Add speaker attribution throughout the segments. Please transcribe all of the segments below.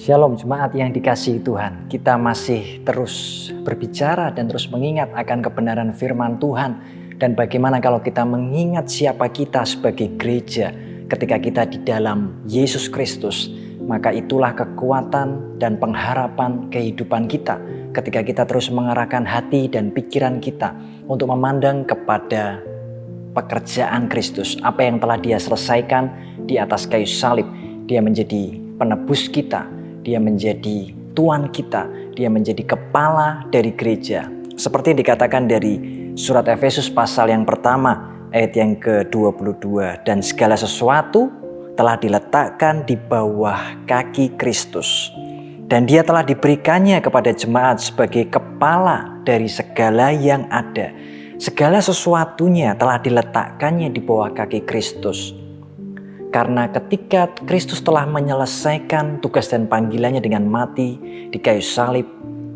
Speaker 1: Shalom jemaat yang dikasihi Tuhan. Kita masih terus berbicara dan terus mengingat akan kebenaran firman Tuhan. Dan bagaimana kalau kita mengingat siapa kita sebagai gereja ketika kita di dalam Yesus Kristus. Maka itulah kekuatan dan pengharapan kehidupan kita. Ketika kita terus mengarahkan hati dan pikiran kita untuk memandang kepada pekerjaan Kristus. Apa yang telah Dia selesaikan di atas kayu salib. Dia menjadi penebus kita. Dia menjadi Tuhan kita, Dia menjadi kepala dari gereja. Seperti dikatakan dari surat Efesus pasal yang pertama ayat yang ke-22. Dan segala sesuatu telah diletakkan di bawah kaki Kristus. Dan Dia telah diberikannya kepada jemaat sebagai kepala dari segala yang ada. Segala sesuatunya telah diletakkannya di bawah kaki Kristus. Karena ketika Kristus telah menyelesaikan tugas dan panggilannya dengan mati di kayu salib,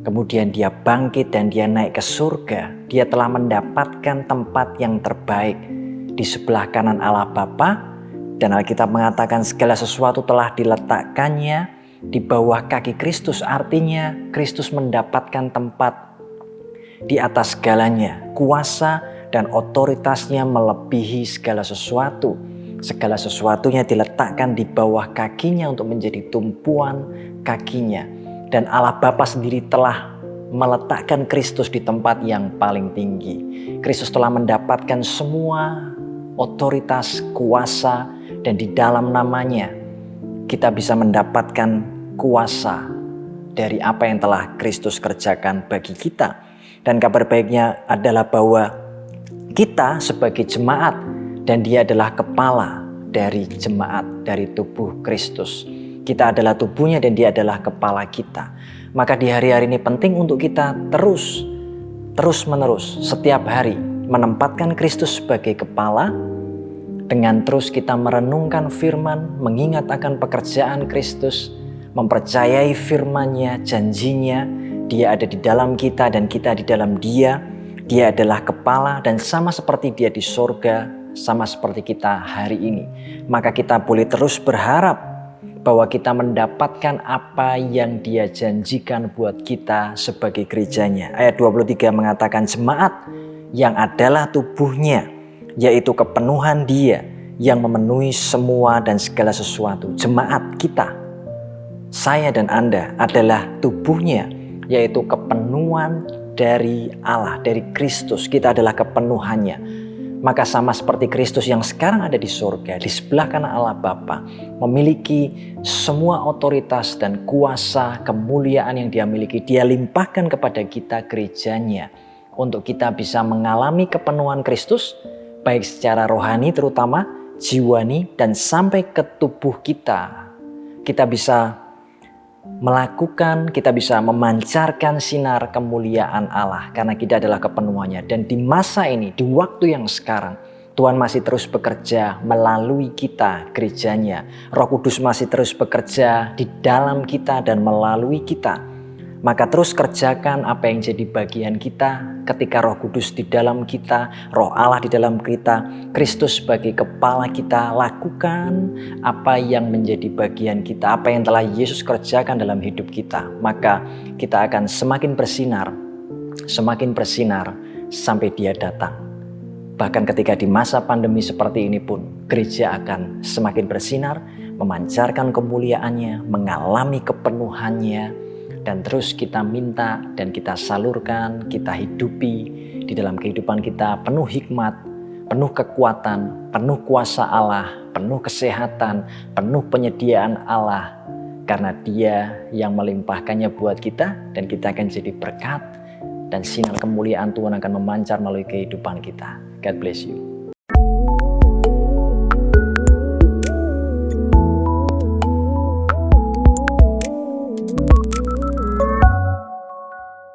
Speaker 1: kemudian Dia bangkit dan Dia naik ke surga, Dia telah mendapatkan tempat yang terbaik di sebelah kanan Allah Bapa, dan Alkitab mengatakan segala sesuatu telah diletakkannya di bawah kaki Kristus. Artinya Kristus mendapatkan tempat di atas segalanya. Kuasa dan otoritasnya melebihi segala sesuatu. Segala sesuatunya diletakkan di bawah kakinya untuk menjadi tumpuan kakinya. Dan Allah Bapa sendiri telah meletakkan Kristus di tempat yang paling tinggi. Kristus telah mendapatkan semua otoritas, kuasa, dan di dalam namanya kita bisa mendapatkan kuasa dari apa yang telah Kristus kerjakan bagi kita. Dan kabar baiknya adalah bahwa kita sebagai jemaat, dan Dia adalah kepala dari jemaat, dari tubuh Kristus. Kita adalah tubuhnya dan Dia adalah kepala kita. Maka di hari-hari ini penting untuk kita terus-menerus setiap hari menempatkan Kristus sebagai kepala. Dengan terus kita merenungkan firman, mengingat akan pekerjaan Kristus, mempercayai firman-Nya, janjinya. Dia ada di dalam kita dan kita di dalam Dia. Dia adalah kepala dan sama seperti Dia di sorga, sama seperti kita hari ini. Maka kita boleh terus berharap bahwa kita mendapatkan apa yang Dia janjikan buat kita sebagai gerejanya. Ayat 23 mengatakan jemaat yang adalah tubuhnya, yaitu kepenuhan Dia yang memenuhi semua dan segala sesuatu. Jemaat kita, saya dan Anda adalah tubuhnya, yaitu kepenuhan dari Allah, dari Kristus. Kita adalah kepenuhannya. Maka sama seperti Kristus yang sekarang ada di surga, di sebelah kanan Allah Bapa, memiliki semua otoritas dan kuasa kemuliaan yang Dia miliki. Dia limpahkan kepada kita gerejanya untuk kita bisa mengalami kepenuhan Kristus, baik secara rohani terutama, jiwani, dan sampai ke tubuh kita. Kita bisa melakukan, kita bisa memancarkan sinar kemuliaan Allah karena kita adalah kepenuhannya. Dan di masa ini, di waktu yang sekarang, Tuhan masih terus bekerja melalui kita, gerejanya. Roh Kudus masih terus bekerja di dalam kita dan melalui kita. Maka terus kerjakan apa yang jadi bagian kita ketika Roh Kudus di dalam kita, Roh Allah di dalam kita, Kristus sebagai kepala kita. Lakukan apa yang menjadi bagian kita, apa yang telah Yesus kerjakan dalam hidup kita. Maka kita akan semakin bersinar sampai Dia datang. Bahkan ketika di masa pandemi seperti ini pun, gereja akan semakin bersinar, memancarkan kemuliaannya, mengalami kepenuhannya. Dan terus kita minta dan kita salurkan, kita hidupi di dalam kehidupan kita penuh hikmat, penuh kekuatan, penuh kuasa Allah, penuh kesehatan, penuh penyediaan Allah. Karena Dia yang melimpahkannya buat kita dan kita akan jadi berkat dan sinar kemuliaan Tuhan akan memancar melalui kehidupan kita. God bless you.